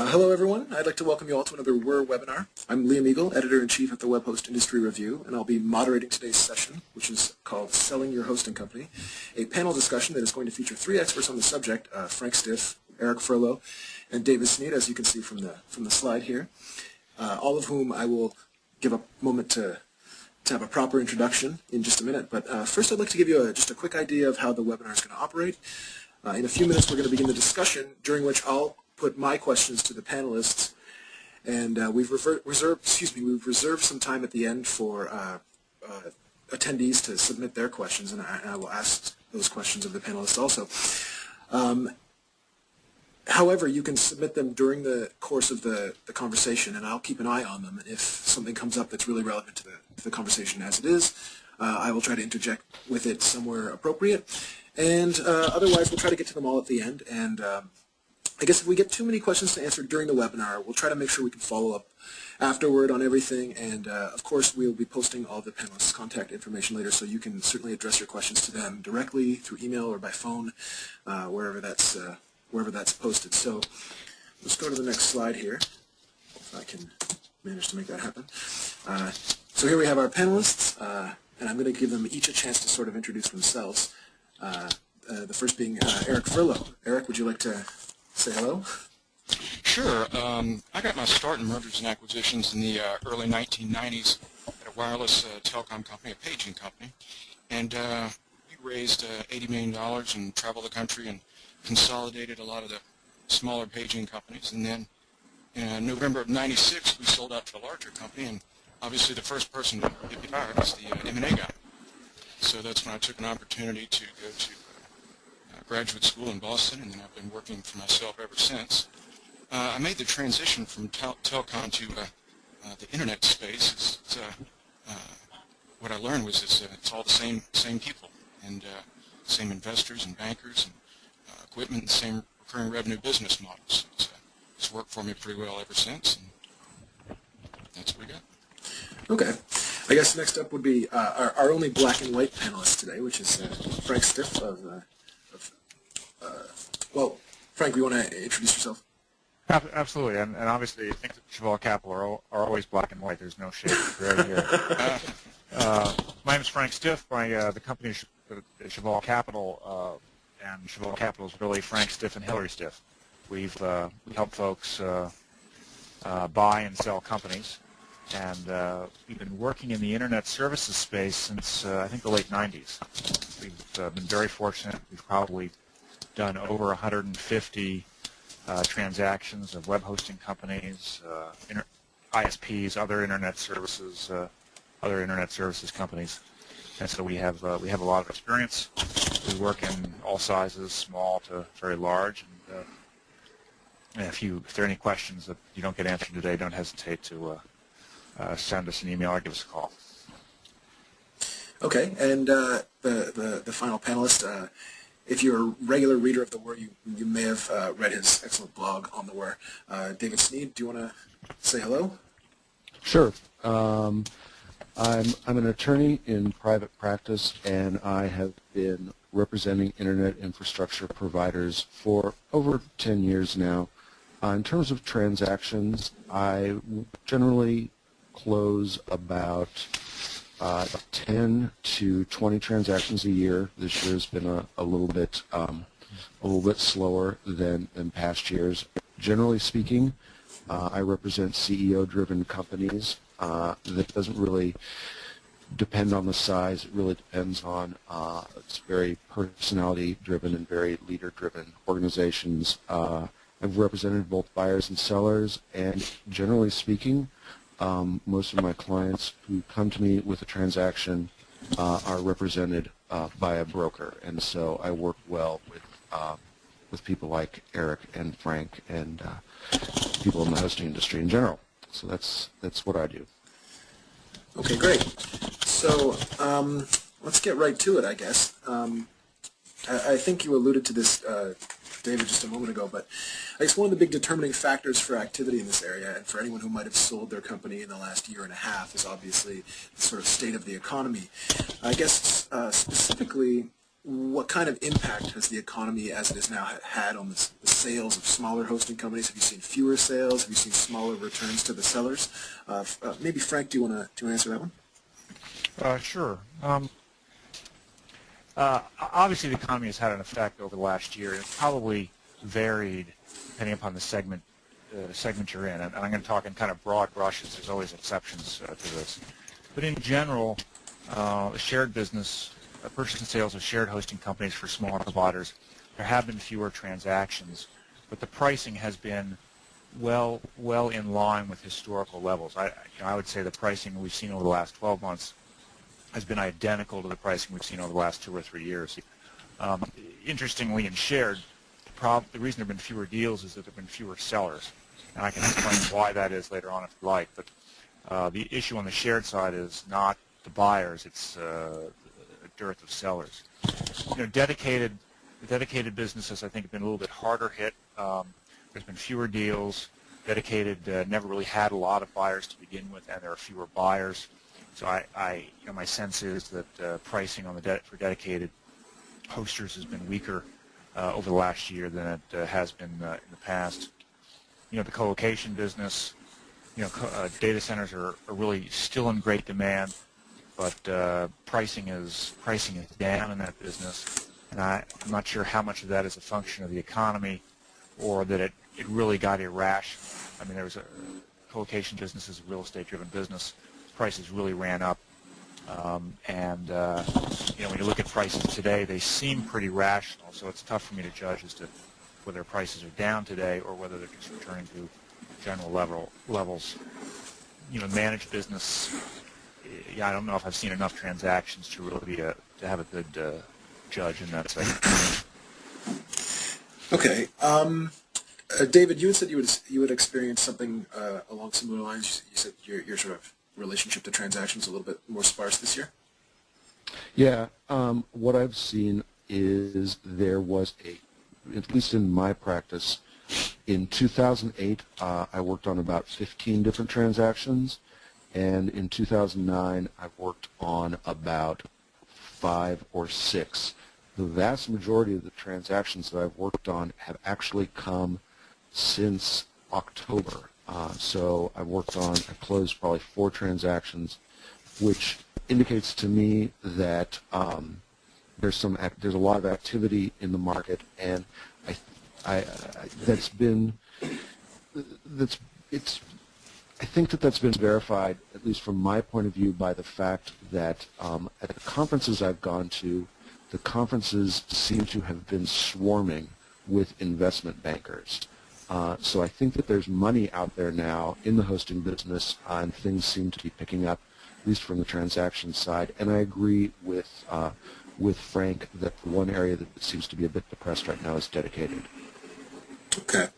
Hello everyone, I'd like to welcome you all to another WHIR webinar. I'm Liam Eagle, Editor-in-Chief at the Web Host Industry Review, and I'll be moderating today's session, which is called Selling Your Hosting Company, a panel discussion that is going to feature three experts on the subject, Frank Stiff, Eric Furlow, and David Sneed, as you can see from the slide here, all of whom I will give a moment to have a proper introduction in just a minute. But first I'd like to give you just a quick idea of how the webinar is going to operate. In a few minutes we're going to begin the discussion, during which I'll put my questions to the panelists, and we've reserved some time at the end for attendees to submit their questions, and I will ask those questions of the panelists also. However, you can submit them during the course of the conversation, and I'll keep an eye on them. And if something comes up that's really relevant to the conversation as it is, I will try to interject with it somewhere appropriate. And otherwise, we'll try to get to them all at the end. And I guess if we get too many questions to answer during the webinar, we'll try to make sure we can follow up afterward on everything. And of course, we'll be posting all the panelists' contact information later, so you can certainly address your questions to them directly through email or by phone, wherever that's posted. So let's go to the next slide here, if I can manage to make that happen. So here we have our panelists, and I'm going to give them each a chance to sort of introduce themselves. The first being Eric Furlow. Eric, would you like to say hello? Sure. I got my start in mergers and acquisitions in the early 1990s at a wireless telecom company, a paging company, and we raised $80 million and traveled the country and consolidated a lot of the smaller paging companies. And then in November of '96, we sold out to a larger company, and obviously the first person to get fired was the M&A guy. So that's when I took an opportunity to go to graduate school in Boston, and then I've been working for myself ever since. I made the transition from telecom to the internet space. What I learned was it's all the same people, and same investors and bankers and equipment, and same recurring revenue business models. It's worked for me pretty well ever since, and that's what we got. Okay. I guess next up would be our only black and white panelist today, which is Frank Stiff well, Frank, you want to introduce yourself? Absolutely, and obviously I think that Cheval Capital are always black and white. There's no shade of gray here. My name is Frank Stiff. The company is Cheval Capital, and Cheval Capital is really Frank Stiff and Hillary Stiff. We help folks buy and sell companies, and we've been working in the internet services space since I think the late 90s. We've been very fortunate. We've probably done over 150 transactions of web hosting companies, ISPs, other internet services companies, and so we have a lot of experience. We work in all sizes, small to very large, and if there are any questions that you don't get answered today, don't hesitate to send us an email or give us a call. Okay, and the final panelist. If you're a regular reader of the WHIR, you may have read his excellent blog on the WHIR. David Sneed, do you want to say hello? Sure. I'm an attorney in private practice, and I have been representing internet infrastructure providers for over 10 years now. In terms of transactions, I generally close about 10 to 20 transactions a year. This year has been a little bit slower than past years. Generally speaking, I represent CEO-driven companies. That doesn't really depend on the size. It really depends on it's very personality-driven and very leader-driven organizations. I've represented both buyers and sellers, and generally speaking, most of my clients who come to me with a transaction are represented by a broker, and so I work well with people like Eric and Frank and people in the hosting industry in general. So that's what I do. Okay, great. So let's get right to it, I guess. I think you alluded to this, David, just a moment ago, but I guess one of the big determining factors for activity in this area, and for anyone who might have sold their company in the last year and a half, is obviously the sort of state of the economy. I guess specifically, what kind of impact has the economy as it is now had on the sales of smaller hosting companies? Have you seen fewer sales? Have you seen smaller returns to the sellers? Maybe Frank, do you want to answer that one? Sure. Obviously, the economy has had an effect over the last year. It's probably varied depending upon the segment you're in. And I'm going to talk in kind of broad brushes. There's always exceptions to this. But in general, shared business, purchase and sales of shared hosting companies for smaller providers, there have been fewer transactions, but the pricing has been well in line with historical levels. I would say the pricing we've seen over the last 12 months has been identical to the pricing we've seen over the last 2 or 3 years. Interestingly, in shared, the reason there have been fewer deals is that there have been fewer sellers, and I can explain why that is later on if you like. But the issue on the shared side is not the buyers; it's a dearth of sellers. Dedicated businesses, I think, have been a little bit harder hit. There's been fewer deals. Dedicated never really had a lot of buyers to begin with, and there are fewer buyers. So my sense is that pricing on for dedicated hosters has been weaker over the last year than it has been in the past. The co-location business, data centers are really still in great demand, but pricing is down in that business, and I'm not sure how much of that is a function of the economy or that it really got irrational. I mean, there was a co-location business is a real estate-driven business. Prices really ran up, and when you look at prices today, they seem pretty rational. So it's tough for me to judge as to whether prices are down today or whether they're just returning to general levels. Managed business. I don't know if I've seen enough transactions to really be to have a good judge in that segment. Okay. David, you had said you would experience something along similar lines. You said your sort of relationship to transactions a little bit more sparse this year. Yeah, what I've seen is there was at least in my practice, in 2008, I worked on about 15 different transactions, and in 2009, I've worked on about 5 or 6. The vast majority of the transactions that I've worked on have actually come since October. So I closed probably 4 transactions, which indicates to me that there's a lot of activity in the market, and I think that's been verified, at least from my point of view, by the fact that at the conferences I've gone to, the conferences seem to have been swarming with investment bankers. So I think that there's money out there now in the hosting business, and things seem to be picking up, at least from the transaction side. And I agree with Frank that the one area that seems to be a bit depressed right now is dedicated. Okay.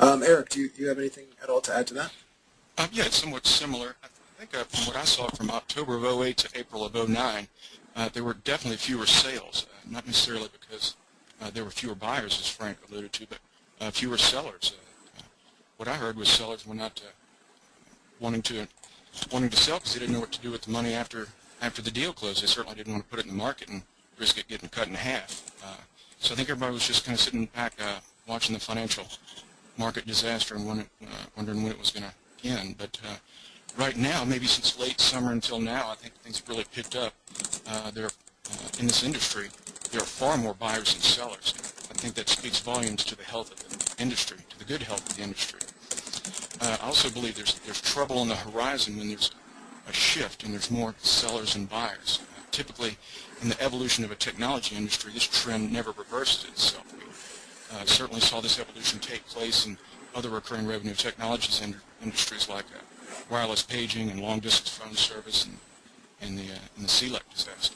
Eric, do you have anything at all to add to that? Yeah, it's somewhat similar. I think from what I saw from October of 2008 to April of 2009, there were definitely fewer sales, not necessarily because there were fewer buyers, as Frank alluded to, but fewer sellers. What I heard was sellers were not wanting to sell because they didn't know what to do with the money after the deal closed. They certainly didn't want to put it in the market and risk it getting cut in half. So I think everybody was just kind of sitting back watching the financial market disaster and wondering when it was going to end. But right now, maybe since late summer until now, I think things have really picked up. In this industry, there are far more buyers than sellers. I think that speaks volumes to the health of the industry, to the good health of the industry. I also believe there's trouble on the horizon when there's a shift and there's more sellers than buyers. Typically, in the evolution of a technology industry, this trend never reverses itself. We certainly saw this evolution take place in other recurring revenue technologies industries like wireless paging and long-distance phone service and the CLEC disaster.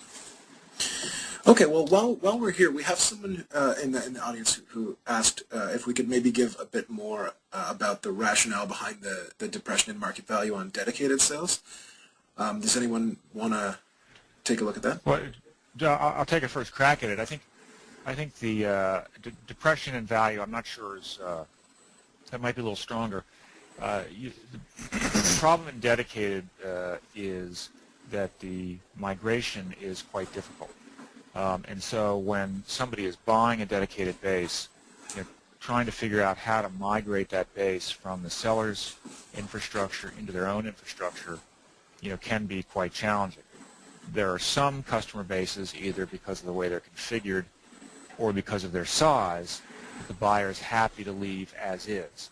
Okay, well, while we're here, we have someone in the audience who asked if we could maybe give a bit more about the rationale behind the depression in market value on dedicated sales. Does anyone want to take a look at that? Well, I'll take a first crack at it. I think the depression in value, I'm not sure that might be a little stronger. The problem in dedicated is that the migration is quite difficult. And so when somebody is buying a dedicated base, trying to figure out how to migrate that base from the seller's infrastructure into their own infrastructure, can be quite challenging. There are some customer bases, either because of the way they're configured or because of their size, that the buyer is happy to leave as is.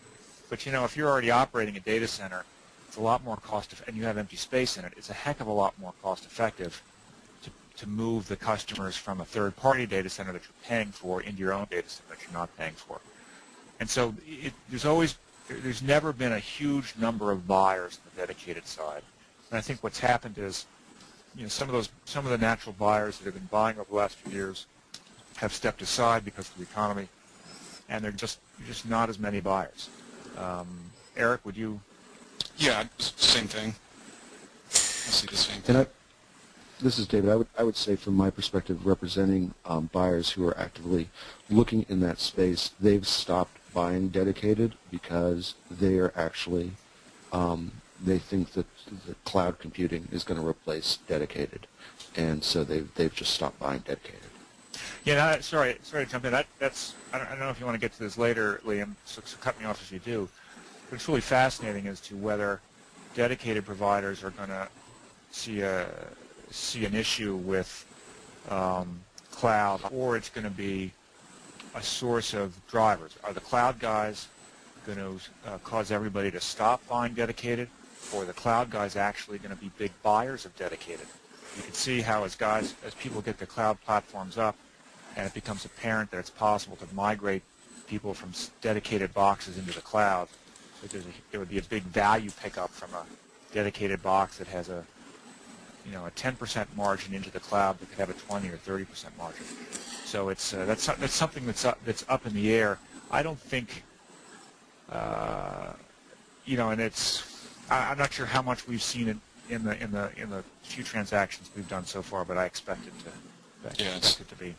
But if you're already operating a data center, it's a lot more and you have empty space in it, it's a heck of a lot more cost effective to move the customers from a third-party data center that you're paying for into your own data center that you're not paying for. And so there's never been a huge number of buyers on the dedicated side. And I think what's happened is, some of the natural buyers that have been buying over the last few years have stepped aside because of the economy, and they're just not as many buyers. Eric, would you? Yeah, same thing. I see the same thing. This is David. I would say from my perspective, representing buyers who are actively looking in that space, they've stopped buying dedicated because they are actually, they think that the cloud computing is going to replace dedicated, and so they've just stopped buying dedicated. Yeah, sorry to jump in. That's I don't know if you want to get to this later, Liam, so cut me off if you do. But it's really fascinating as to whether dedicated providers are going to see an issue with cloud, or it's going to be a source of drivers. Are the cloud guys going to cause everybody to stop buying dedicated, or are the cloud guys actually going to be big buyers of dedicated? You can see how as people get their cloud platforms up and it becomes apparent that it's possible to migrate people from dedicated boxes into the cloud, that there would be a big value pickup from a dedicated box that has a 10% margin into the cloud that could have a 20 or 30% margin. So it's that's something that's up in the air. I don't think, and I'm not sure how much we've seen it in the few transactions we've done so far, but I expect it to be.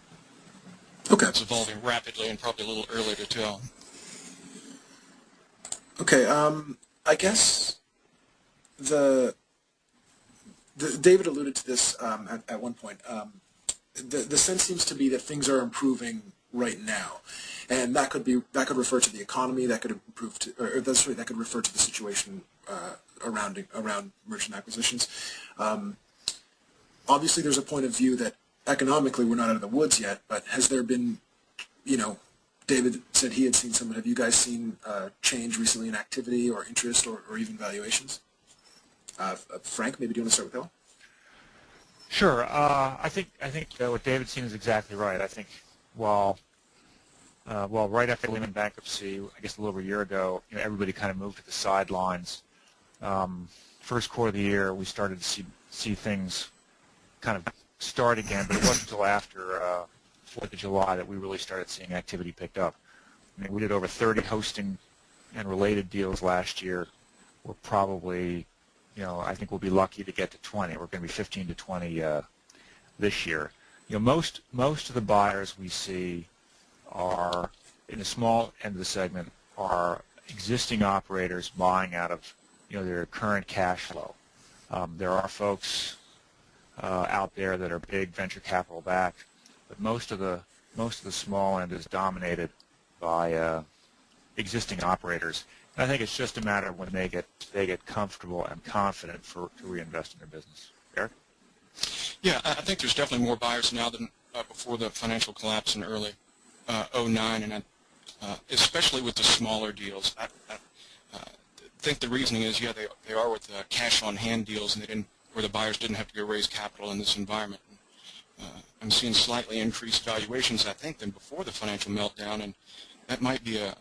Okay. It's evolving rapidly and probably a little early to tell. Okay. I guess David alluded to this at one point. The sense seems to be that things are improving right now, and that could refer to the economy. That could that could refer to the situation around mergers and acquisitions. Obviously, there's a point of view that economically we're not out of the woods yet. But has there been, David said he had seen some. Have you guys seen change recently in activity or interest or even valuations? Frank, maybe do you want to start with that one? Sure. I think what David's seen is exactly right. I think while right after Lehman bankruptcy, I guess a little over a year ago, everybody kind of moved to the sidelines. First quarter of the year, we started to see things kind of start again, but it wasn't until after 4th of July that we really started seeing activity picked up. I mean, we did over 30 hosting and related deals last year. We're probably, I think we'll be lucky to get to 20. We're going to be 15 to 20 this year. Most of the buyers we see are in the small end of the segment are existing operators buying out of their current cash flow. There are folks out there that are big venture capital backed, but most of the small end is dominated by existing operators. And I think it's just a matter of when they get comfortable and confident to reinvest in their business. Eric? Yeah, I think there's definitely more buyers now than before the financial collapse in early 2009, and especially with the smaller deals. I think the reasoning is, they are with cash-on-hand deals, and where the buyers didn't have to go raise capital in this environment. I'm seeing slightly increased valuations, I think, than before the financial meltdown, and that might be a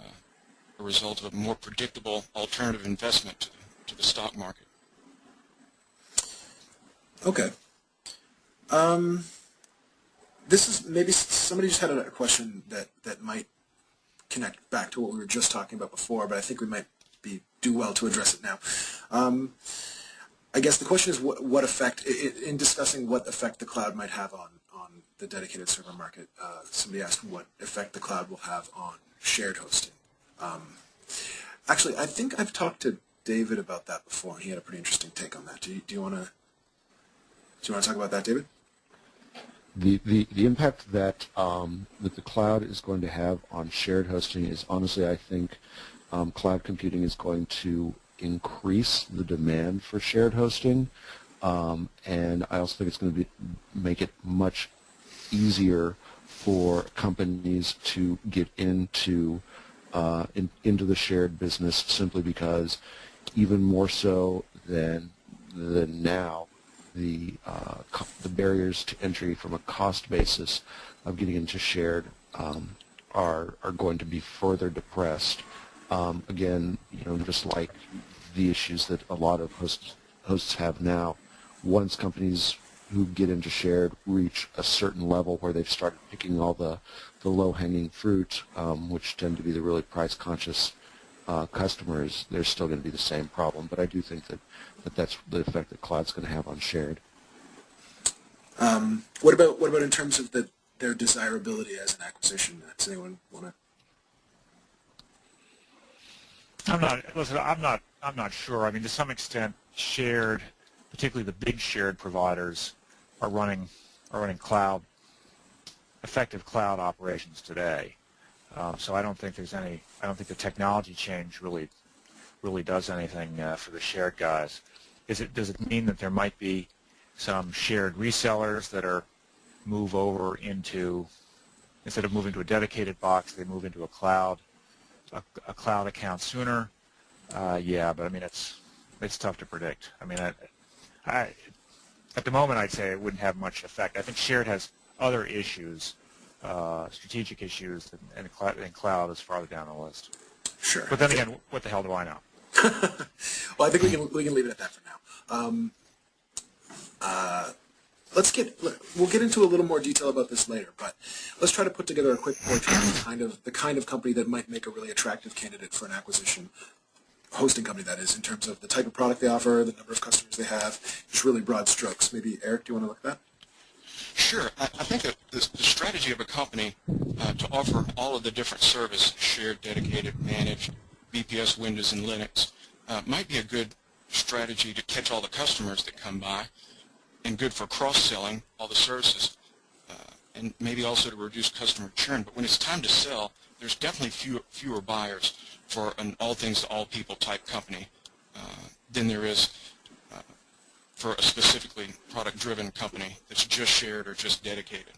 result of a more predictable alternative investment to the stock market. Okay. This is maybe somebody just had a question that might connect back to what we were just talking about before, but I think we might do well to address it now. I guess the question is what effect, in discussing what effect the cloud might have on the dedicated server market, somebody asked what effect the cloud will have on shared hosting. Actually, I think I've talked to David about that before, and he had a pretty interesting take on that. Do you want to talk about that, David? The impact that that the cloud is going to have on shared hosting is honestly, I think, cloud computing is going to increase the demand for shared hosting, and I also think it's going to make it much easier for companies to get into the shared business, simply because even more so than now, the barriers to entry from a cost basis of getting into shared are going to be further depressed. Again, just like the issues that a lot of hosts have now, once companies who get into shared reach a certain level where they've started picking all the low-hanging fruit, which tend to be the really price-conscious customers, there's still going to be the same problem. But I do think that's the effect that cloud's going to have on shared. What about in terms of their desirability as an acquisition? Does anyone want to? I'm not sure. I mean, to some extent, shared, particularly the big shared providers, are running effective cloud operations today. So I don't think the technology change really does anything for the shared guys. Does it mean that there might be some shared resellers that move over into, instead of moving to a dedicated box, they move into a cloud account sooner? Yeah, but I mean it's tough to predict. I mean, at the moment, I'd say it wouldn't have much effect. I think shared has other issues, strategic issues, and cloud is farther down the list. Sure. But then again, what the hell do I know? Well, I think we can leave it at that for now. We'll get into a little more detail about this later, but let's try to put together a quick portrait of the kind of company that might make a really attractive candidate for an acquisition, hosting company that is, in terms of the type of product they offer, the number of customers they have, just really broad strokes. Maybe Eric, do you want to look at that? Sure. I think that the strategy of a company to offer all of the different services, shared, dedicated, managed, VPS, Windows, and Linux, might be a good strategy to catch all the customers that come by, and good for cross-selling all the services, and maybe also to reduce customer churn. But when it's time to sell, there's definitely fewer buyers for an all things to all people type company than there is for a specifically product-driven company that's just shared or just dedicated.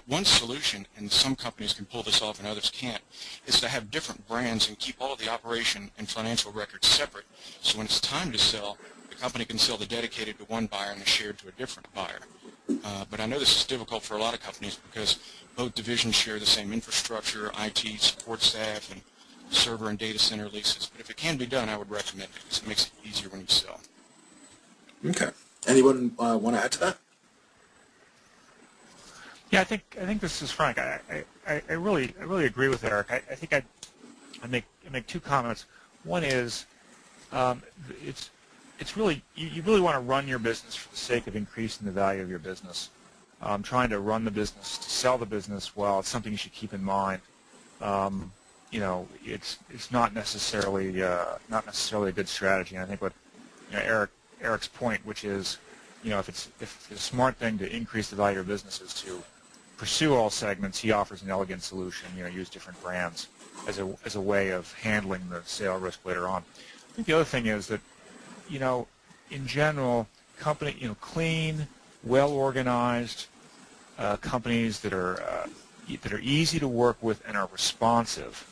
One solution, and some companies can pull this off and others can't, is to have different brands and keep all of the operation and financial records separate. So when it's time to sell, the company can sell the dedicated to one buyer and the shared to a different buyer. But I know this is difficult for a lot of companies because both divisions share the same infrastructure, IT, support staff, and server and data center leases. But if it can be done, I would recommend it because it makes it easier when you sell. Okay. Anyone want to add to that? Yeah, I think this is Frank. I really agree with Eric. I think I make two comments. One is it's really you really want to run your business for the sake of increasing the value of your business. Trying to run the business to sell the business, well, it's something you should keep in mind. It's not necessarily a good strategy. And I think what Eric's point, which is, if the smart thing to increase the value of your business is to pursue all segments, he offers an elegant solution. Use different brands as a way of handling the sale risk later on. I think the other thing is that, in general, clean, well-organized companies that are easy to work with and are responsive.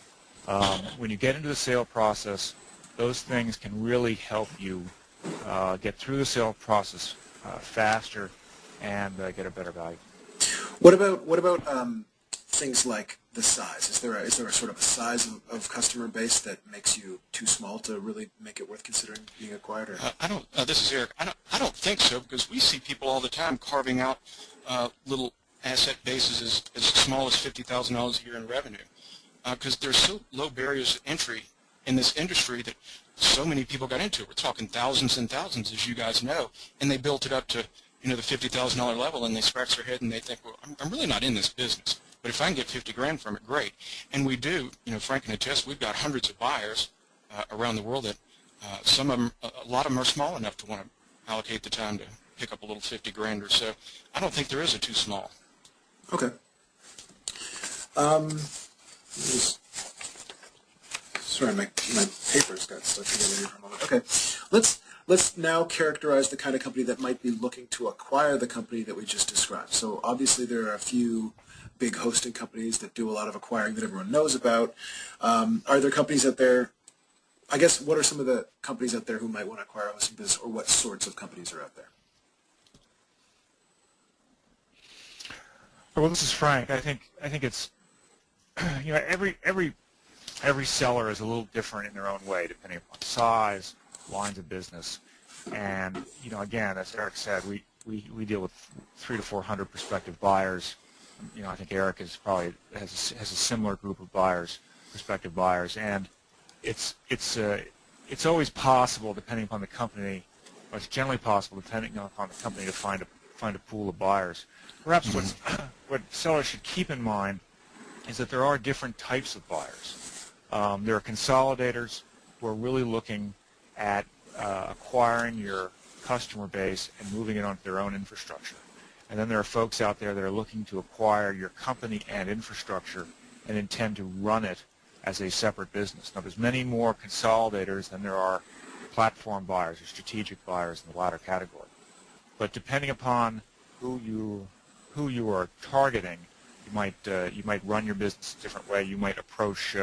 When you get into the sale process, those things can really help you get through the sale process faster and get a better value. What about things like the size? Is there a sort of a size of customer base that makes you too small to really make it worth considering being acquired? Or? This is Eric. I don't think so, because we see people all the time carving out little asset bases as small as $50,000 a year in revenue, because there's so low barriers to entry in this industry that so many people got into it. We're talking thousands and thousands, as you guys know, and they built it up to the $50,000 level, and they scratch their head and they think, well, I'm really not in this business, but if I can get 50 grand from it, great. And we do. Frank can attest, we've got hundreds of buyers around the world that some of them, a lot of them are small enough to want to allocate the time to pick up a little 50 grand or so. I don't think there is a too small. Okay. Sorry, my papers got stuck together here for a moment. Okay, let's now characterize the kind of company that might be looking to acquire the company that we just described. So obviously there are a few big hosting companies that do a lot of acquiring that everyone knows about. Are there companies out there? I guess what are some of the companies out there who might want to acquire a hosting business, or what sorts of companies are out there? Well, this is Frank. I think it's every seller is a little different in their own way, depending upon size, lines of business, and again, as Eric said, we deal with 300 to 400 prospective buyers. I think Eric has a similar group of buyers, prospective buyers, and it's always possible, depending upon the company, or it's generally possible, depending upon the company, to find a pool of buyers. Perhaps what sellers should keep in mind is that there are different types of buyers. There are consolidators who are really looking at acquiring your customer base and moving it onto their own infrastructure. And then there are folks out there that are looking to acquire your company and infrastructure and intend to run it as a separate business. Now, there's many more consolidators than there are platform buyers or strategic buyers in the latter category. But depending upon who you are targeting, you might run your business a different way. You might approach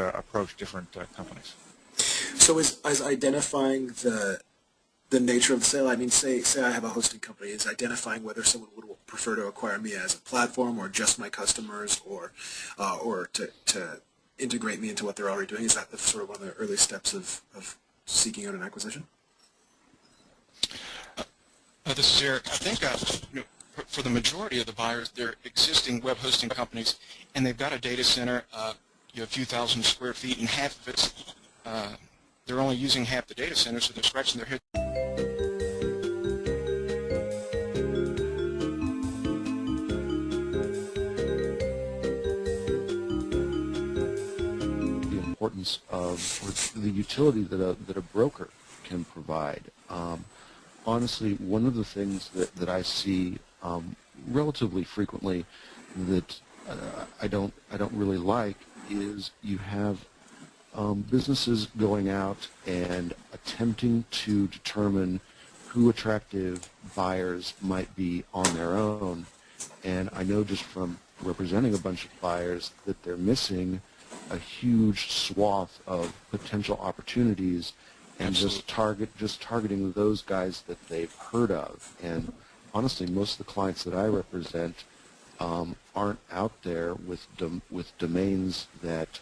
different companies. So is identifying the nature of the sale, I mean, say I have a hosting company, is identifying whether someone would prefer to acquire me as a platform or just my customers, or to integrate me into what they're already doing. Is that sort of one of the early steps of seeking out an acquisition? This is Eric. I think for the majority of the buyers, they're existing web hosting companies, and they've got a data center, a few thousand square feet, and half of it's they're only using half the data center, so they're scratching their head. The importance of the utility that a broker can provide. Honestly, one of the things that I see relatively frequently that I don't really like is you have businesses going out and attempting to determine who attractive buyers might be on their own, and I know just from representing a bunch of buyers that they're missing a huge swath of potential opportunities, and just targeting those guys that they've heard of. And honestly, most of the clients that I represent aren't out there with domains that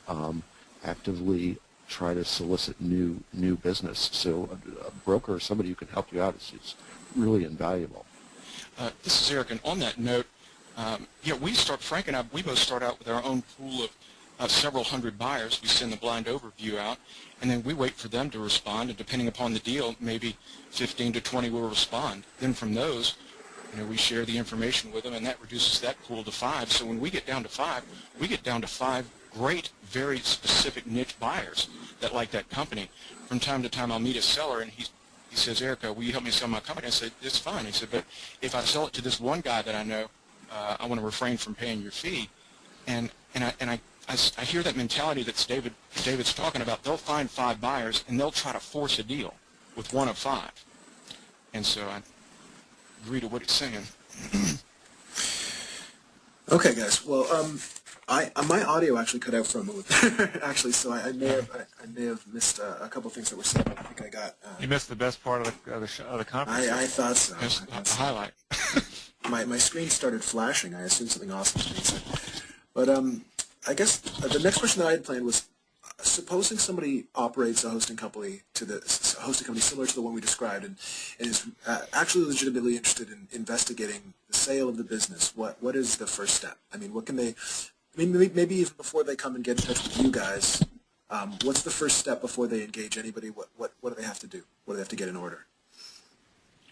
actively try to solicit new business. So a broker or somebody who can help you out is really invaluable. This is Eric, and on that note, Frank and I, we both start out with our own pool of several hundred buyers. We send the blind overview out, and then we wait for them to respond, and depending upon the deal, maybe 15 to 20 will respond. Then from those, we share the information with them, and that reduces that pool to 5. So when we get down to 5, we get down to 5 great, very specific niche buyers that like that company. From time to time, I'll meet a seller, and he says, Erica, will you help me sell my company? I said, it's fine. He said, but if I sell it to this one guy that I know, I want to refrain from paying your fee. And I hear that mentality that David's talking about. They'll find 5 buyers, and they'll try to force a deal with one of 5. And so I agree to what it's saying. Okay, guys. Well, my audio actually cut out for a moment actually, so I may have missed a couple things that were said. I think I got. You missed the best part of the conference. I thought so. That's the highlight. My screen started flashing. I assumed something awesome was being said. But I guess the next question that I had planned was, supposing somebody operates a hosting company similar to the one we described, and is actually legitimately interested in investigating the sale of the business, what is the first step? I mean, what can they? I mean, maybe even before they come and get in touch with you guys, what's the first step before they engage anybody? What do they have to do? What do they have to get in order?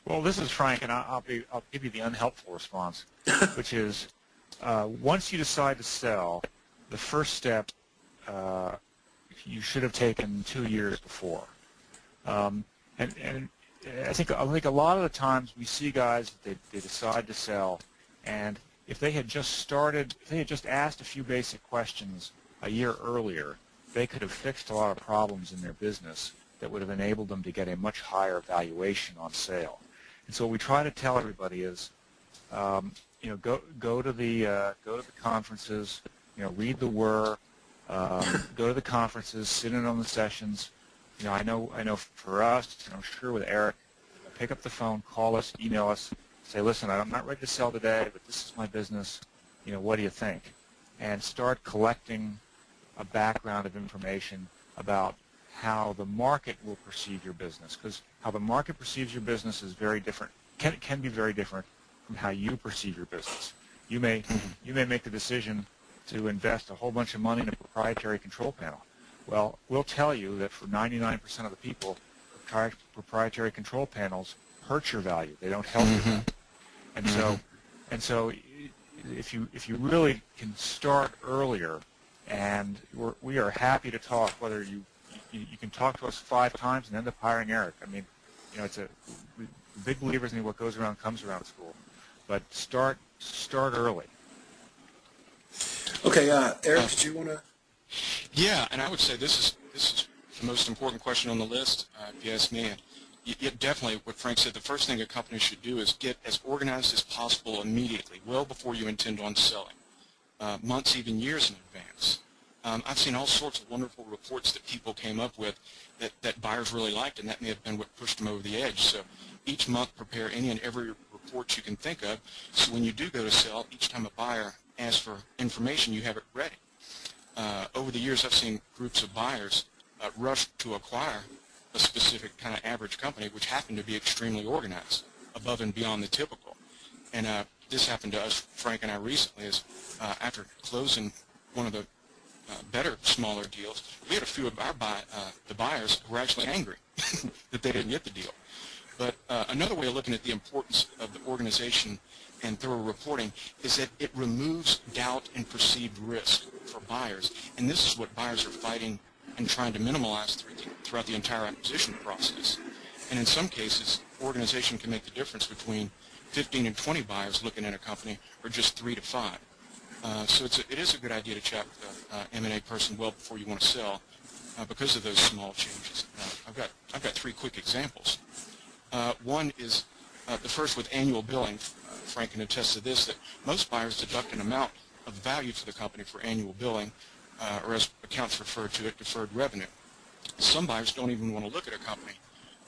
Well, this is Frank, and I'll give you the unhelpful response, which is once you decide to sell, the first step you should have taken 2 years before. And I think a lot of the times we see guys that they decide to sell, and if they had just asked a few basic questions a year earlier, they could have fixed a lot of problems in their business that would have enabled them to get a much higher valuation on sale. And so what we try to tell everybody is, go to the conferences, read the WHIR, go to the conferences, sit in on the sessions. I know for us, I'm sure with Eric, pick up the phone, call us, email us, say, listen, I'm not ready to sell today, but this is my business. What do you think? And start collecting a background of information about how the market will perceive your business, because how the market perceives your business is very different, can be very different from how you perceive your business. You may make the decision to invest a whole bunch of money in a proprietary control panel. Well, we'll tell you that for 99% of the people, proprietary control panels hurt your value. They don't help your value. And so if you really can start earlier, and we are happy to talk, whether you can talk to us 5 times and end up hiring Eric. I mean, we're big believers in what goes around comes around school, but start early. Okay, Eric, did you want to? Yeah, and I would say this is the most important question on the list, if you ask me. Definitely, what Frank said, the first thing a company should do is get as organized as possible immediately, well before you intend on selling, months, even years in advance. I've seen all sorts of wonderful reports that people came up with that buyers really liked, and that may have been what pushed them over the edge. So each month, prepare any and every report you can think of, so when you do go to sell, each time a buyer asks for information, you have it ready. Over the years, I've seen groups of buyers rush to acquire a specific kind of average company, which happened to be extremely organized, above and beyond the typical. And this happened to us, Frank and I, recently, is after closing one of the better, smaller deals, we had a few of the buyers who were actually angry that they didn't get the deal. But another way of looking at the importance of the organization and thorough reporting is that it removes doubt and perceived risk for buyers. And this is what buyers are fighting and trying to minimize throughout the entire acquisition process. And in some cases, organization can make the difference between 15 and 20 buyers looking at a company, or just 3 to 5. So it is a good idea to chat with an M&A person well before you want to sell, because of those small changes. I've got 3 quick examples. One is the first with annual billing. Frank can attest to this, that most buyers deduct an amount of value for the company for annual billing, or as accounts refer to it, deferred revenue. Some buyers don't even want to look at a company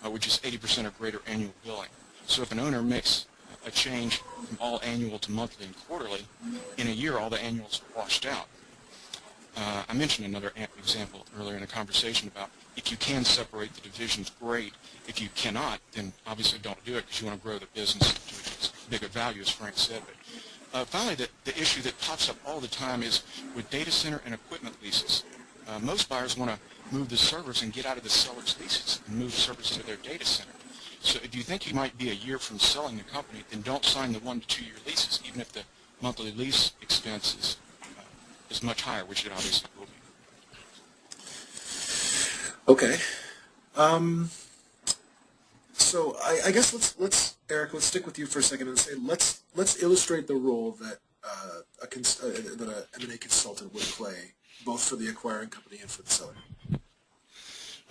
which is 80% or greater annual billing. So if an owner makes a change from all annual to monthly and quarterly, in a year all the annuals are washed out. I mentioned another example earlier in the conversation about if you can separate the divisions, great. If you cannot, then obviously don't do it, because you want to grow the business to its bigger value, as Frank said. But finally, the issue that pops up all the time is with data center and equipment leases. Most buyers want to move the servers and get out of the seller's leases and move the servers into their data center. So if you think you might be a year from selling the company, then don't sign the 1 to 2 year leases, even if the monthly lease expense is much higher, which it obviously will be. Okay. So I guess let's Eric, let's stick with you for a second and say let's illustrate the role that that an M&A consultant would play, both for the acquiring company and for the seller.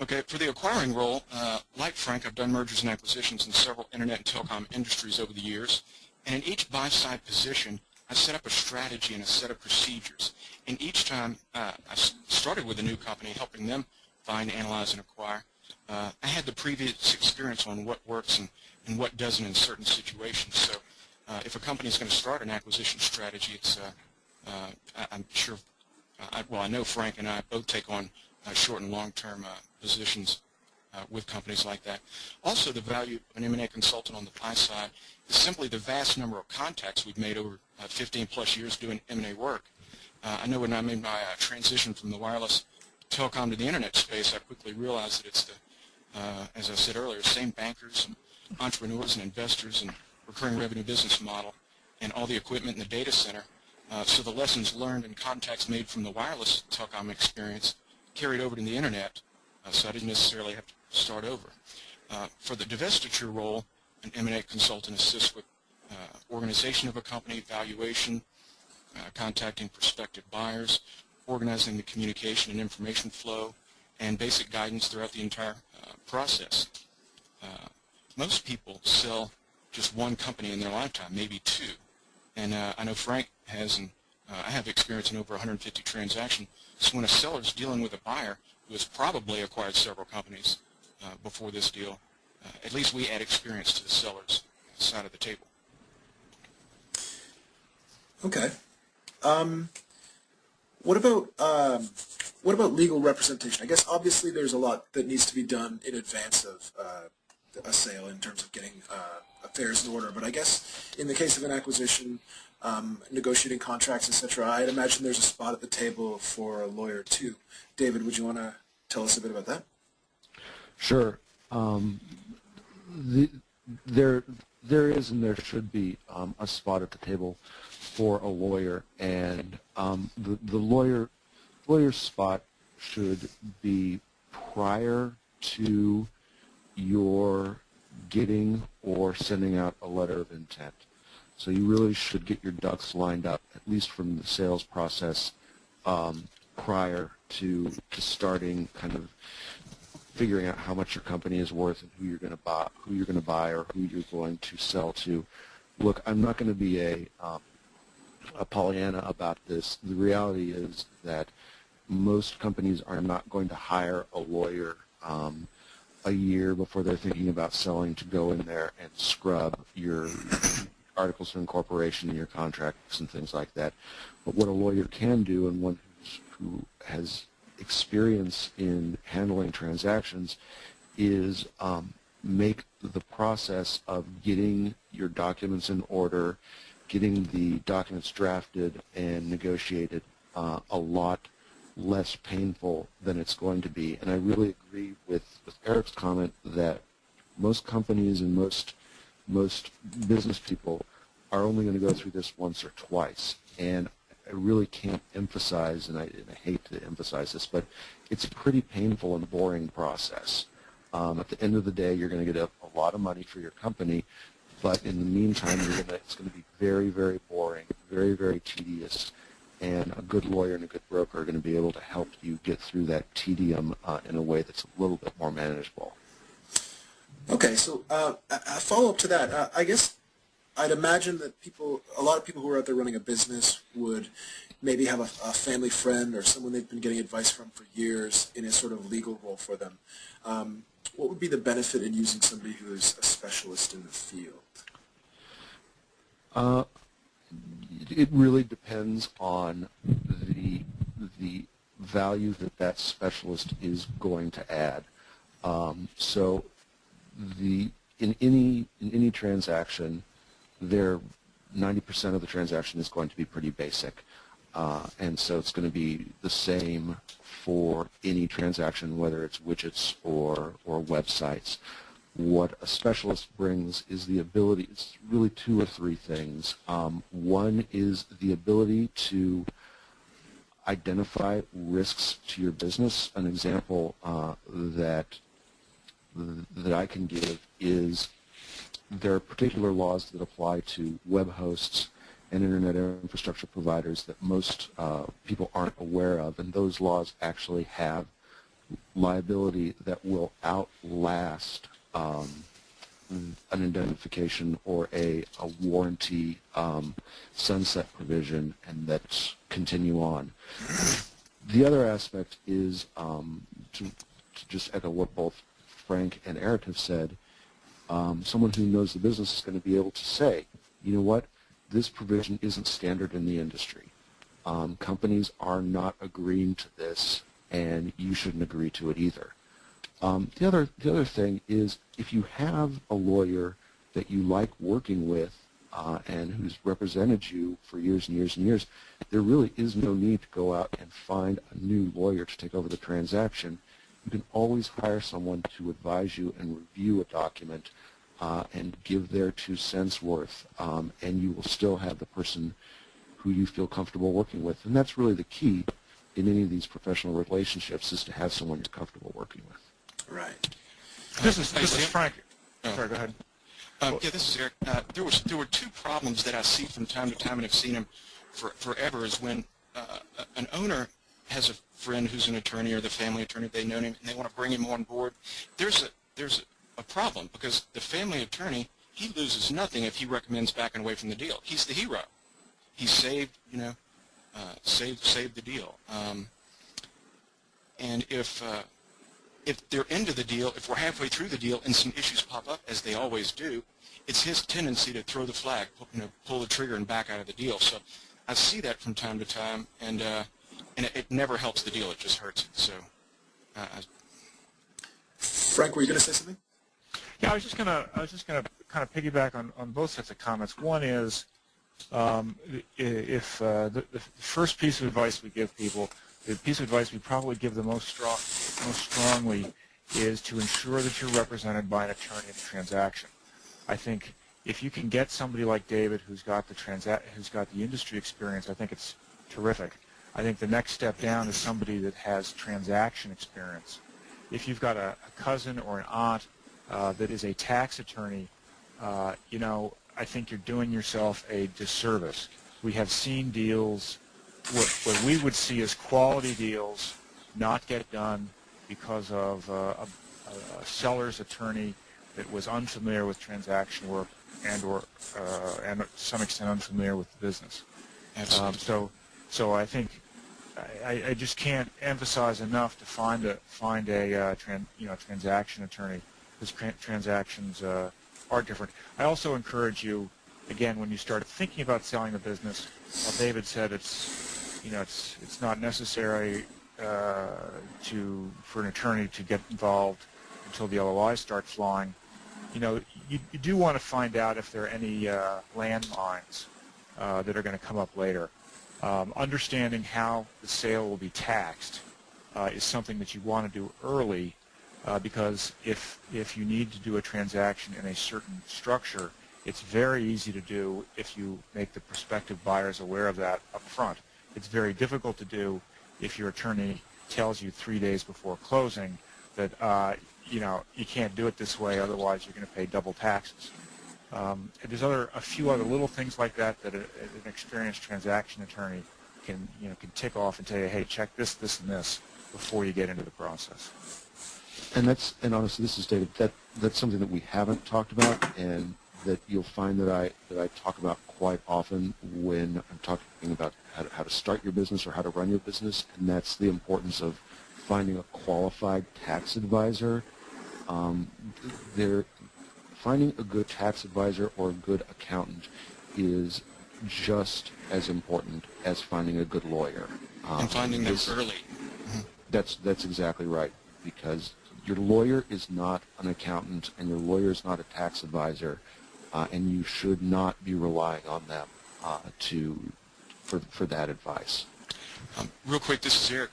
Okay, for the acquiring role, like Frank, I've done mergers and acquisitions in several internet and telecom industries over the years, and in each buy-side position, I set up a strategy and a set of procedures. And each time I started with a new company, helping them find, analyze, and acquire, I had the previous experience on what works and what doesn't in certain situations. So if a company is going to start an acquisition strategy, it's I'm sure, I know Frank and I both take on short and long-term positions with companies like that. Also, the value of an M&A consultant on the buy side is simply the vast number of contacts we've made over 15 plus years doing M&A work. I know when I made my transition from the wireless telecom to the internet space, I quickly realized that it's the, as I said earlier, same bankers and entrepreneurs and investors and recurring revenue business model and all the equipment in the data center. So the lessons learned and contacts made from the wireless telecom experience carried over to the internet, so I didn't necessarily have to start over. For the divestiture role, an M&A consultant assists with organization of a company, valuation, contacting prospective buyers, organizing the communication and information flow, and basic guidance throughout the entire process. Most people sell just one company in their lifetime, maybe two. And I know Frank has, and I have experience in over 150 transactions. So when a seller is dealing with a buyer who has probably acquired several companies before this deal, at least we add experience to the seller's side of the table. Okay. What about legal representation? I guess obviously there's a lot that needs to be done in advance of a sale in terms of getting affairs in order. But I guess in the case of an acquisition, negotiating contracts, etc., I'd imagine there's a spot at the table for a lawyer too. David, would you want to tell us a bit about that? Sure. There is and there should be a spot at the table for a lawyer, and the lawyer's spot should be prior to your getting or sending out a letter of intent. So you really should get your ducks lined up, at least from the sales process, prior to starting kind of figuring out how much your company is worth and who you're going to buy, or who you're going to sell to. Look, I'm not going to be a Pollyanna about this. The reality is that most companies are not going to hire a lawyer a year before they're thinking about selling to go in there and scrub your articles of incorporation and your contracts and things like that. But what a lawyer can do, and one who has experience in handling transactions, is make the process of getting your documents in order, getting the documents drafted and negotiated a lot less painful than it's going to be. And I really agree with Eric's comment that most companies and most business people are only going to go through this once or twice. And I really can't emphasize, and I hate to emphasize this, but it's a pretty painful and boring process. At the end of the day, you're going to get a lot of money for your company, but in the meantime, it's going to be very, very boring, very, very tedious, and a good lawyer and a good broker are going to be able to help you get through that tedium in a way that's a little bit more manageable. Okay, so a follow-up to that, I guess I'd imagine that a lot of people who are out there running a business would maybe have a family friend or someone they've been getting advice from for years in a sort of legal role for them. What would be the benefit in using somebody who is a specialist in the field? It really depends on the value that specialist is going to add. So in any transaction, 90% of the transaction is going to be pretty basic, and so it's going to be the same for any transaction, whether it's widgets or websites. What a specialist brings is the ability, it's really two or three things. One is the ability to identify risks to your business. An example that I can give is there are particular laws that apply to web hosts and internet infrastructure providers that most people aren't aware of, and those laws actually have liability that will outlast an indemnification or a warranty sunset provision, and that continue on. The other aspect is to just echo what both Frank and Eric have said. Someone who knows the business is going to be able to say, you know what, this provision isn't standard in the industry. Companies are not agreeing to this, and you shouldn't agree to it either. The other thing is, if you have a lawyer that you like working with and who's represented you for years and years and years, there really is no need to go out and find a new lawyer to take over the transaction. You can always hire someone to advise you and review a document and give their 2 cents worth, and you will still have the person who you feel comfortable working with. And that's really the key in any of these professional relationships, is to have someone you're comfortable working with. Right. This is Sam? Frank. Oh. Sorry, go ahead. Yeah, this is Eric. There were two problems that I see from time to time, and I've seen them forever. Is when an owner has a friend who's an attorney or the family attorney, they know him, and they want to bring him on board. There's a problem because the family attorney, he loses nothing if he recommends backing away from the deal. He's the hero. He saved, saved the deal. And if they're into the deal, if we're halfway through the deal and some issues pop up, as they always do, it's his tendency to throw the flag, pull the trigger and back out of the deal. So I see that from time to time, and it never helps the deal. It just hurts it. So, Frank, were you going to say something? Yeah, I was just gonna kind of piggyback on both sets of comments. One is if the first piece of advice we give people, the piece of advice we probably give the most strongly is to ensure that you're represented by an attorney in the transaction. I think if you can get somebody like David who's got the industry experience, I think it's terrific. I think the next step down is somebody that has transaction experience. If you've got a cousin or an aunt that is a tax attorney, I think you're doing yourself a disservice. We have seen deals, what we would see as quality deals, not get done because of a seller's attorney that was unfamiliar with transaction work and to some extent unfamiliar with the business. absolutely. So I think I just can't emphasize enough to find a transaction attorney, because transactions are different. I also encourage you, again, when you start thinking about selling the business, David said it's not necessary for an attorney to get involved until the LOIs start flying. You do want to find out if there are any landmines that are going to come up later. Understanding how the sale will be taxed is something that you want to do early, because if you need to do a transaction in a certain structure, it's very easy to do if you make the prospective buyers aware of that up front. It's very difficult to do if your attorney tells you 3 days before closing that you can't do it this way, otherwise you're going to pay double taxes. There's a few other little things like that that an experienced transaction attorney can tick off and tell you, hey, check this, this, and this before you get into the process. And honestly, this is David. That's something that we haven't talked about, and that you'll find that I talk about quite often when I'm talking about how to start your business or how to run your business, and that's the importance of finding a qualified tax advisor. Finding a good tax advisor or a good accountant is just as important as finding a good lawyer. And finding them early. That's exactly right, because your lawyer is not an accountant and your lawyer is not a tax advisor, and you should not be relying on them for that advice. Real quick, this is Eric.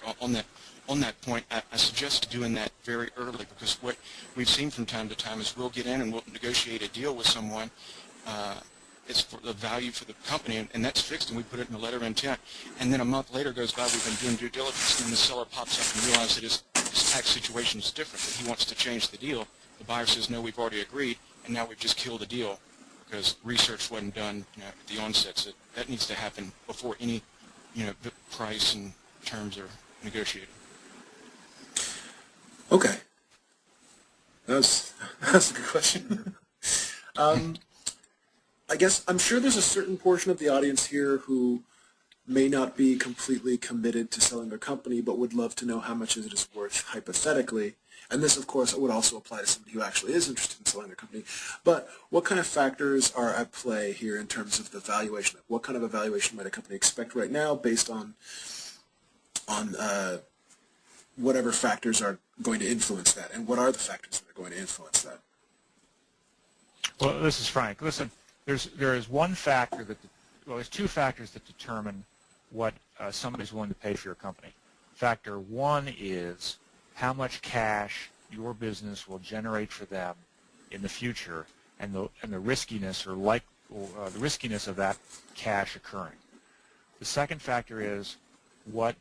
On that point, I suggest doing that very early, because what we've seen from time to time is we'll get in and we'll negotiate a deal with someone. It's for the value for the company, and that's fixed, and we put it in the letter of intent. And then a month later goes by, we've been doing due diligence, and then the seller pops up and realizes that his tax situation is different, that he wants to change the deal. The buyer says, no, we've already agreed, and now we've just killed the deal because research wasn't done at the onset. So that needs to happen before any the price and terms are negotiated. Okay. That's a good question. I guess I'm sure there's a certain portion of the audience here who may not be completely committed to selling their company, but would love to know how much it is worth hypothetically. And this, of course, would also apply to somebody who actually is interested in selling their company. But what kind of factors are at play here in terms of the valuation? What kind of evaluation might a company expect right now based on whatever factors are going to influence that? And what are the factors that are going to influence that? Well, this is Frank. Listen, there is one factor there's two factors that determine what somebody's willing to pay for your company. Factor one is how much cash your business will generate for them in the future, and the riskiness the riskiness of that cash occurring. The second factor is what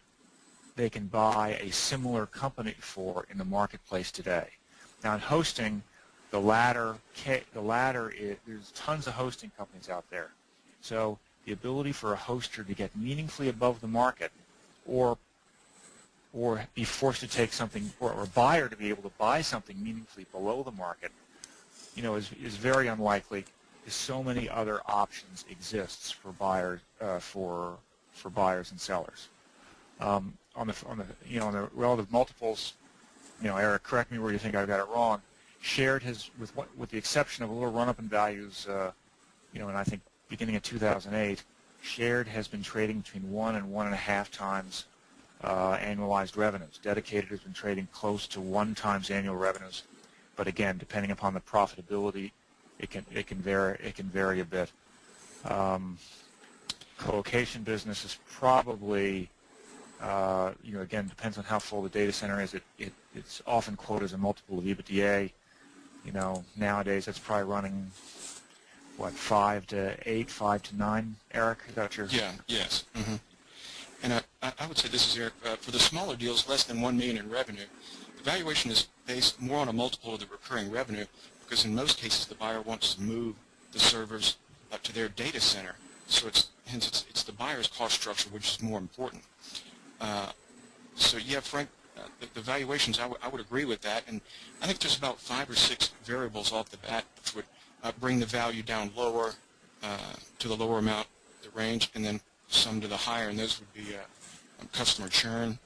they can buy a similar company for in the marketplace today. Now in hosting, there's tons of hosting companies out there. So the ability for a hoster to get meaningfully above the market, or be forced to take something, or a buyer to be able to buy something meaningfully below the market, is very unlikely, because so many other options exists for buyers, for buyers and sellers. On the relative multiples, Eric, correct me where you think I got it wrong. Shared has, with the exception of a little run-up in values, and I think beginning of 2008, Shared has been trading between 1 and 1.5 times annualized revenues. Dedicated has been trading close to 1 times annual revenues, but again, depending upon the profitability, it can vary a bit. Co-location business is probably, again, depends on how full the data center is. It's often quoted as a multiple of EBITDA. Nowadays that's probably running, 5 to 8, 5 to 9. Eric, is that your? Yeah. Yes. Mm-hmm. And I would say this is, Eric, for the smaller deals less than $1 million in revenue, the valuation is based more on a multiple of the recurring revenue, because in most cases the buyer wants to move the servers to their data center. So it's the buyer's cost structure which is more important. So yeah, Frank, the valuations, I would agree with that, and I think there's about 5 or 6 variables off the bat which would bring the value down lower to the lower amount, the range, and then some to the higher, and those would be customer churn,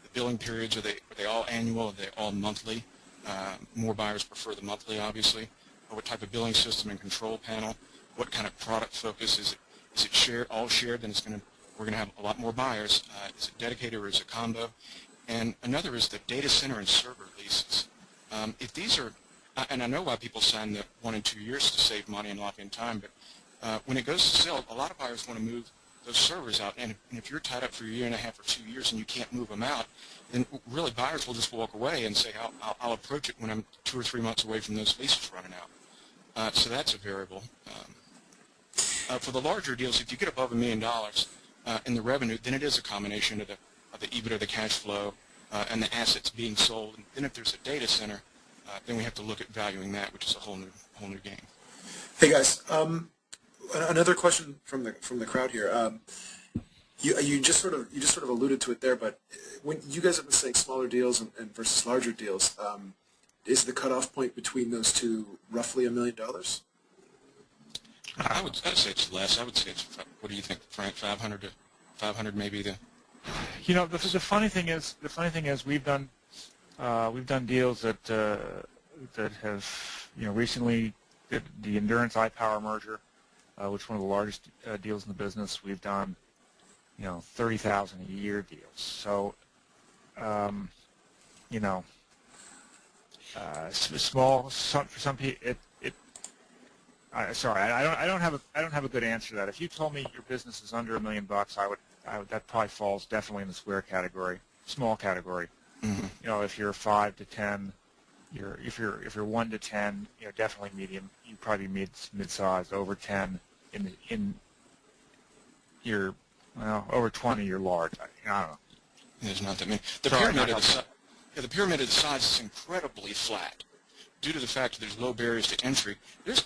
the billing periods, are they all annual, are they all monthly? More buyers prefer the monthly, obviously. What type of billing system and control panel? What kind of product focus is it? Is it shared, all shared? Then we're going to have a lot more buyers. Is it dedicated or is it combo? And another is the data center and server leases. If these are, and I know why people sign the 1 and 2 years to save money and lock in time, but when it goes to sell, a lot of buyers want to move those servers out. And if you're tied up for 1.5 years or 2 years and you can't move them out, then really buyers will just walk away and say, I'll approach it when I'm 2 or 3 months away from those leases running out. So that's a variable. For the larger deals, if you get above $1 million in the revenue, then it is a combination of the EBITDA, the cash flow, and the assets being sold. And then if there's a data center, then we have to look at valuing that, which is a whole new game. Hey guys, another question from the crowd here. You just sort of alluded to it there, but when you guys have been saying smaller deals and versus larger deals, is the cutoff point between those two roughly $1 million? I'd say it's less. I would say it's, what do you think, Frank? 500 to 500 maybe the. The funny thing is we've done deals that have recently the Endurance iPower merger, which is one of the largest deals in the business. We've done $30,000 a year deals. So small for some people. Sorry, I don't have a good answer to that. If you told me your business is under $1 million, that probably falls definitely in the square category, small category. Mm-hmm. If you're 5 to 10, if you're 1 to 10, definitely medium. You probably mid-sized. Over 10, in your over 20, you're large. I don't know. There's not that many. The pyramid of the size is incredibly flat, due to the fact that there's low barriers to entry.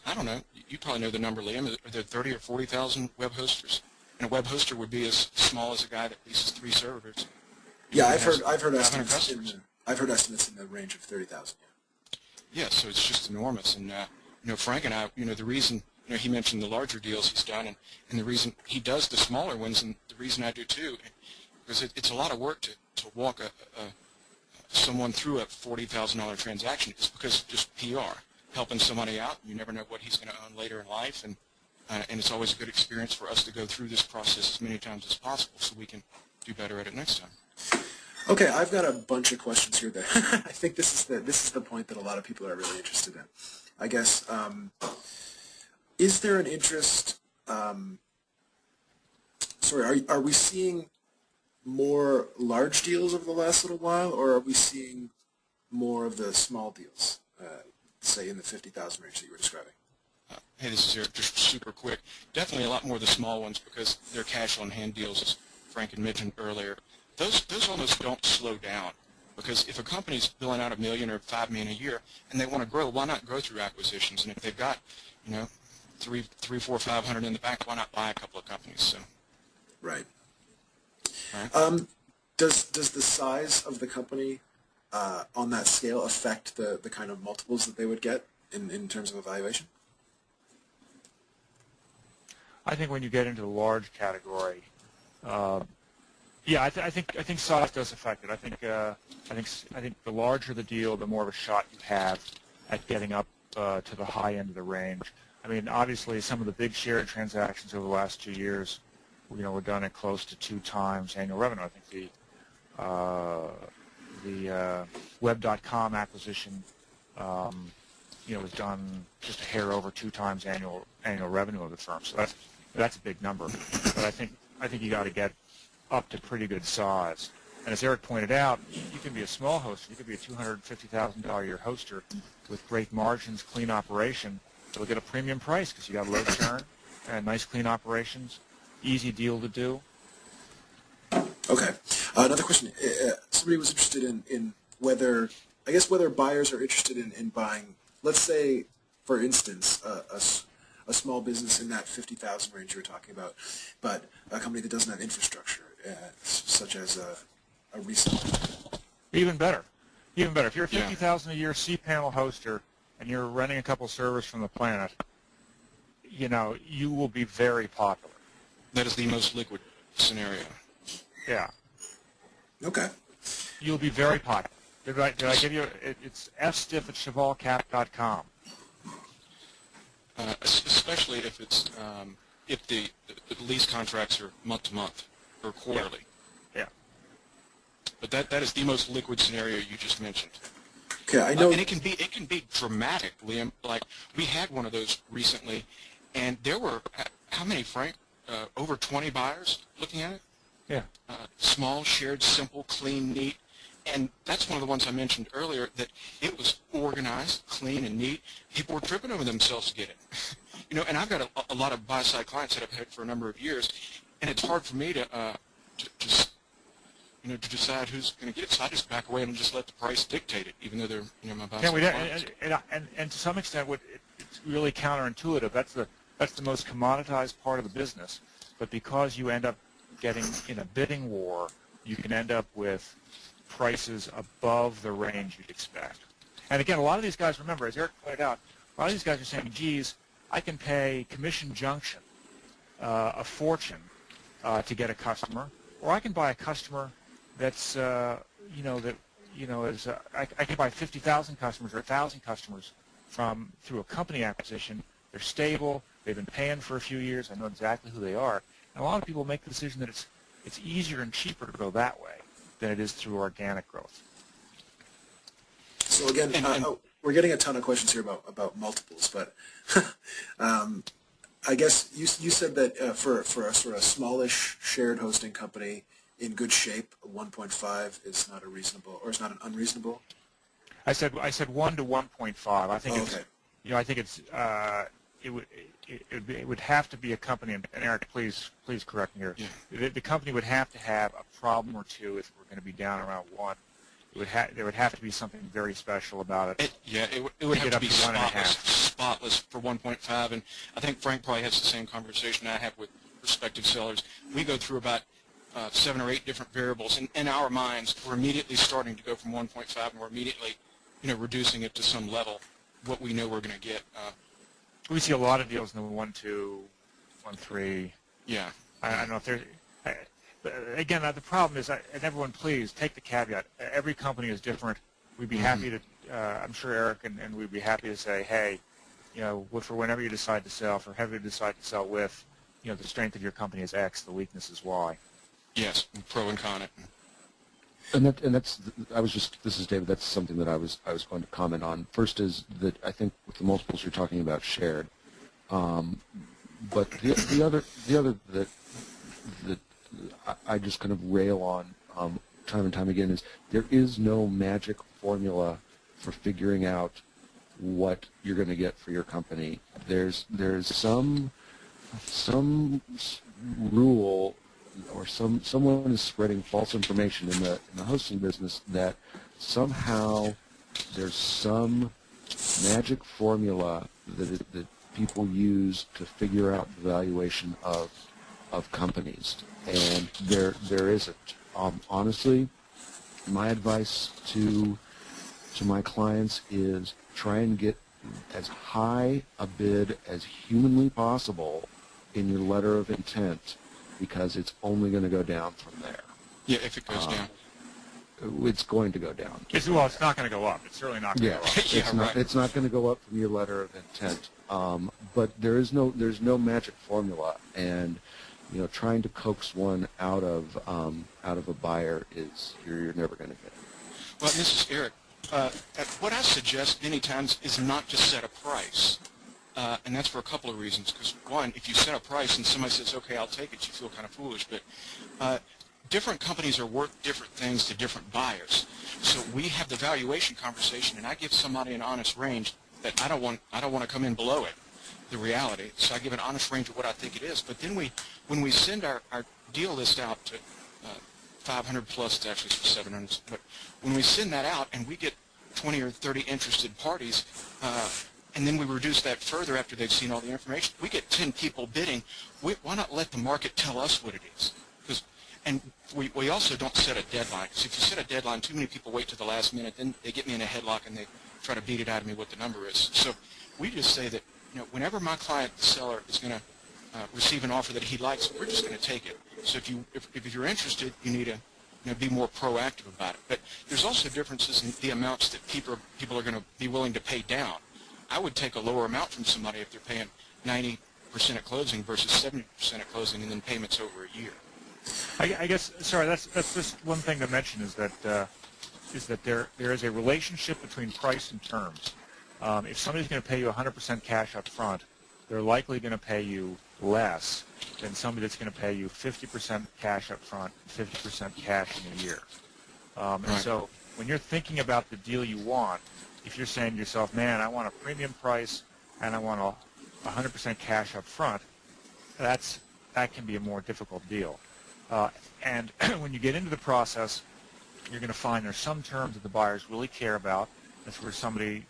I don't know, you probably know the number, Liam, are there 30 or 40,000 web hosters? And a web hoster would be as small as a guy that leases 3 servers. Yeah, I've heard estimates in the range of 30,000. Yeah, so it's just enormous. And Frank and I, the reason he mentioned the larger deals he's done, and the reason he does the smaller ones, and the reason I do too, because it's a lot of work to walk someone through a $40,000 transaction. It's because of just PR, helping somebody out. You never know what he's going to own later in life, and it's always a good experience for us to go through this process as many times as possible so we can do better at it next time. Okay, I've got a bunch of questions here that I think this is the point that a lot of people are really interested in. I guess, is there an interest, are we seeing more large deals over the last little while, or are we seeing more of the small deals, say in the 50,000 range that you were describing? Hey, this is Eric, just super quick. Definitely a lot more of the small ones because they're cash on hand deals, as Frank had mentioned earlier. Those almost don't slow down. Because if a company's billing out $1 million or $5 million a year and they want to grow, why not grow through acquisitions? And if they've got, you know, three, 400, 500 in the bank, why not buy a couple of companies? So, Right. right. Does the size of the company on that scale affect the kind of multiples that they would get in terms of evaluation? I think when you get into the large category, yeah, I think size does affect it. I think the larger the deal, the more of a shot you have at getting up to the high end of the range. I mean, obviously, some of the big shared transactions over the last 2 years, you know, were done at close to 2 times annual revenue. I think the Web.com acquisition, you know, was done just a hair over 2 times annual revenue of the firm. So that's a big number. But I think you got to get up to pretty good size. And as Eric pointed out, you can be a small hoster. You could be a $250,000 a year hoster with great margins, clean operation. You'll get a premium price because you got low churn and nice clean operations, easy deal to do. Okay. Another question. Somebody was interested in whether buyers are interested in buying, let's say, for instance, a small business in that 50,000 range you were talking about, but a company that doesn't have infrastructure, such as a reseller. Even better. If you're a 50,000 a year cPanel hoster and you're renting a couple servers from the planet, you know, you will be very popular. That is the most liquid scenario. Yeah. Okay. You'll be very popular. Did I give you? It's fstiff@chevalcap.com. Especially if it's if the lease contracts are month to month or quarterly. Yeah. But that is the most liquid scenario you just mentioned. Okay, I know. And it can be dramatic, Liam. Like we had one of those recently, and there were how many, Frank? Over 20 buyers looking at it. Yeah. Small, shared, simple, clean, neat. And that's one of the ones I mentioned earlier, that it was organized, clean, and neat. People were tripping over themselves to get it. You know, and I've got a lot of buy-side clients that I've had for a number of years, and it's hard for me to decide who's going to get it. So I just back away and just let the price dictate it, even though they're, you know, my buy-side clients. And to some extent, it's really counterintuitive. That's the most commoditized part of the business. But because you end up getting in a bidding war, you can end up with prices above the range you'd expect. And again, a lot of these guys, remember, as Eric pointed out, a lot of these guys are saying, geez, I can pay commission junction a fortune to get a customer, or I can buy a customer that's, I can buy 50,000 customers or 1,000 customers through a company acquisition. They're stable. They've been paying for a few years. I know exactly who they are. And a lot of people make the decision that it's easier and cheaper to go that way than it is through organic growth. So again, we're getting a ton of questions here about multiples, but I guess you said that for a sort of smallish shared hosting company in good shape, 1.5 is not a reasonable, or is not an unreasonable. I said 1 to 1.5. I think okay. I think it's it would have to be a company, and Eric, please correct me here. Yeah. The company would have to have a problem or two if we're going to be down around 1. There would have to be something very special about it. It would have to be spotless for 1.5, and I think Frank probably has the same conversation I have with prospective sellers. We go through about 7 or 8 different variables, and in our minds, we're immediately starting to go from 1.5, and we're immediately, reducing it to some level, what we know we're going to get. We see a lot of deals in the 1.2, 1.3. Yeah. I don't know if there's. Again, the problem is, and everyone, please take the caveat. Every company is different. We'd be happy to. I'm sure Eric and we'd be happy to say, hey, for whenever you decide to sell, for whoever you decide to sell with, the strength of your company is X, the weakness is Y. Yes, pro and con it. And that's this is David. That's something that I was going to comment on. First is that I think with the multiples you're talking about shared, but the other that I just kind of rail on time and time again is there is no magic formula for figuring out what you're going to get for your company. There's some rule, or someone is spreading false information in the hosting business that somehow there's some magic formula that people use to figure out the valuation of companies, and there isn't. Honestly, my advice to my clients is try and get as high a bid as humanly possible in your letter of intent, because it's only going to go down from there. Yeah, if it goes down. It's going to go down. It's not going to go up. It's certainly not going to go up. Yeah, It's not going to go up from your letter of intent. But there's no magic formula, and trying to coax one out of a buyer is you're never going to get it. Well, this is Eric. What I suggest many times is not to set a price. And that's for a couple of reasons. Because, one, if you set a price and somebody says, okay, I'll take it, you feel kind of foolish. But different companies are worth different things to different buyers. So we have the valuation conversation, and I give somebody an honest range that I don't want to come in below it, the reality. So I give an honest range of what I think it is. But then when we send our deal list out to 500 plus, it's actually 700, but when we send that out and we get 20 or 30 interested parties, and then we reduce that further after they've seen all the information, we get 10 people bidding. Why not let the market tell us what it is? And we also don't set a deadline, because if you set a deadline, too many people wait to the last minute, then they get me in a headlock and they try to beat it out of me what the number is. So we just say that whenever my client, the seller, is going to receive an offer that he likes, we're just going to take it. So if you're interested, you need to be more proactive about it. But there's also differences in the amounts that people are going to be willing to pay down. I would take a lower amount from somebody if they're paying 90% at closing versus 70% at closing, and then payments over a year. I guess, sorry, that's just one thing to mention is that there is a relationship between price and terms. If somebody's going to pay you 100% cash up front, they're likely going to pay you less than somebody that's going to pay you 50% cash up front, 50% cash in a year. And so when you're thinking about the deal you want, if you're saying to yourself, man, I want a premium price and I want 100% cash up front, that can be a more difficult deal. And when you get into the process, you're going to find there's some terms that the buyers really care about. That's where somebody,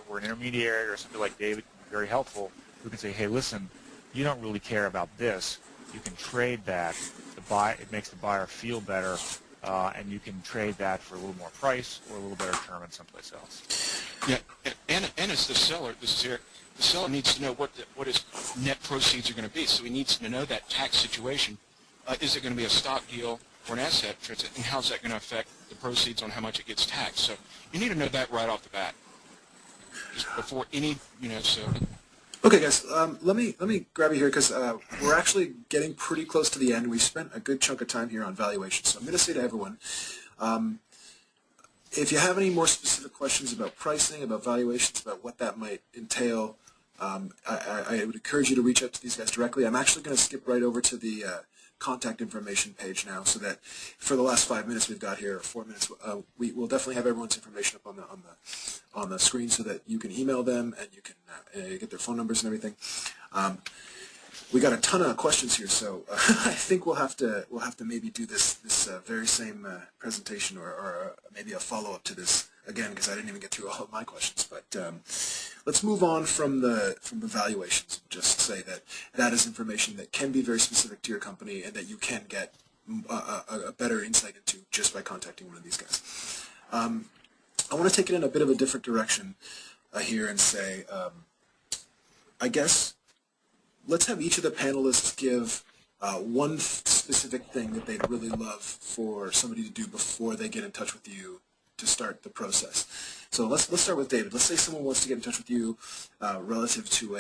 where an intermediary or somebody like David can be very helpful, who can say, hey, listen, you don't really care about this. You can trade that. It makes the buyer feel better, and you can trade that for a little more price or a little better term in someplace else. Yeah, and as the seller, this is Eric, the seller needs to know what his net proceeds are going to be. So he needs to know that tax situation. Is it going to be a stock deal or an asset transaction, and how's that going to affect the proceeds on how much it gets taxed? So you need to know that right off the bat, just before any, so. Okay, guys, let me grab you here, because we're actually getting pretty close to the end. We've spent a good chunk of time here on valuation, so I'm going to say to everyone, if you have any more specific questions about pricing, about valuations, about what that might entail, I would encourage you to reach out to these guys directly. I'm actually going to skip right over to the contact information page now, so that for the last 5 minutes we've got here, or 4 minutes, we will definitely have everyone's information up on the screen, so that you can email them and you can get their phone numbers and everything. We got a ton of questions here, so I think we'll have to maybe do this very same presentation, or maybe a follow-up to this again, because I didn't even get through all of my questions. But let's move on from the valuations. Just say that is information that can be very specific to your company, and that you can get a better insight into just by contacting one of these guys. I want to take it in a bit of a different direction here and say, I guess, let's have each of the panelists give one specific thing that they'd really love for somebody to do before they get in touch with you to start the process. So let's start with David. Let's say someone wants to get in touch with you relative to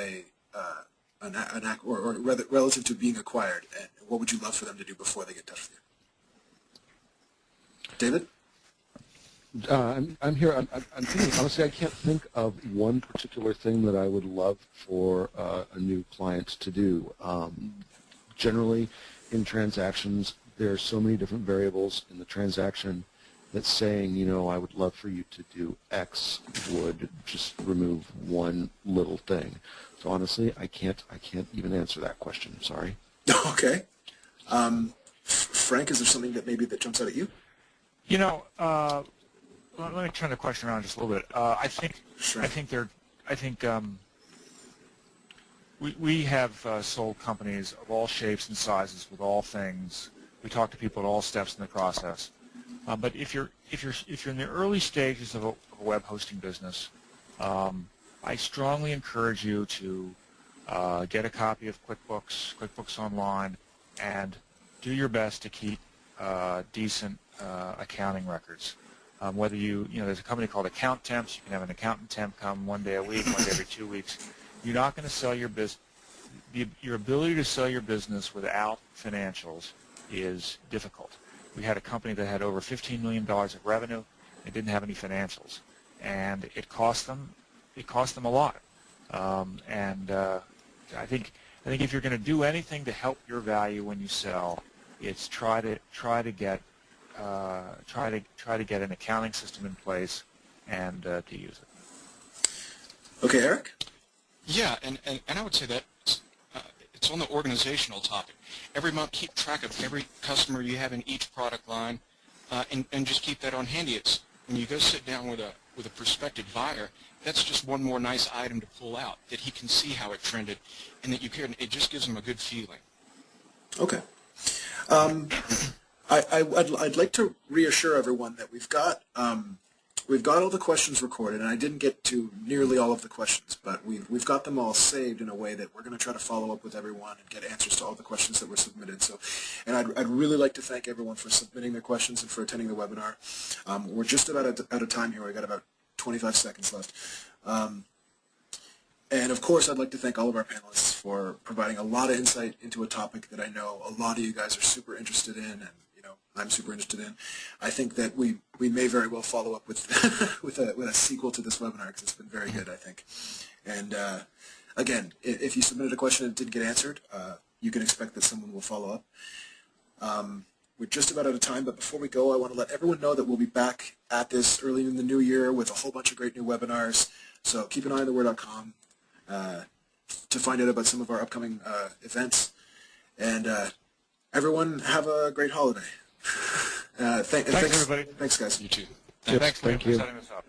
relative to being acquired, and what would you love for them to do before they get in touch with you? David? I'm here. I'm thinking, honestly, I can't think of one particular thing that I would love for a new client to do. Generally, in transactions, there are so many different variables in the transaction that saying, I would love for you to do X would just remove one little thing. So honestly, I can't even answer that question. I'm sorry. Okay. Frank, is there something that maybe that jumps out at you? let me turn the question around just a little bit. I think Sure. We have sold companies of all shapes and sizes with all things. We talk to people at all steps in the process. But if you're in the early stages of a web hosting business, I strongly encourage you to get a copy of QuickBooks Online, and do your best to keep decent accounting records. Whether there's a company called Account Temps. You can have an accountant temp come one day a week, one day every 2 weeks. You're not going to sell your business. Your ability to sell your business without financials is difficult. We had a company that had over $15 million of revenue. They didn't have any financials, and it cost them a lot. I think if you're going to do anything to help your value when you sell, it's try to get an accounting system in place and to use it. Okay, Eric? Yeah, and I would say that it's on the organizational topic. Every month, keep track of every customer you have in each product line, and just keep that on handy. It's when you go sit down with a prospective buyer, that's just one more nice item to pull out that he can see how it trended, and that you care. It just gives him a good feeling. Okay. I'd like to reassure everyone that we've got all the questions recorded, and I didn't get to nearly all of the questions, but we've got them all saved in a way that we're going to try to follow up with everyone and get answers to all the questions that were submitted. So, and I'd really like to thank everyone for submitting their questions and for attending the webinar. We're just about out of time here. We've got about 25 seconds left. And of course, I'd like to thank all of our panelists for providing a lot of insight into a topic that I know a lot of you guys are super interested in, and I'm super interested in. I think that we may very well follow up with with a sequel to this webinar, because it's been very good, I think. And again, if you submitted a question and it didn't get answered, you can expect that someone will follow up. We're just about out of time, but before we go, I want to let everyone know that we'll be back at this early in the new year with a whole bunch of great new webinars. So keep an eye on thewhir.com to find out about some of our upcoming events. And everyone, have a great holiday. Thanks, everybody. Thanks, guys. You too. Thanks, Liam, Thank you. for setting this up.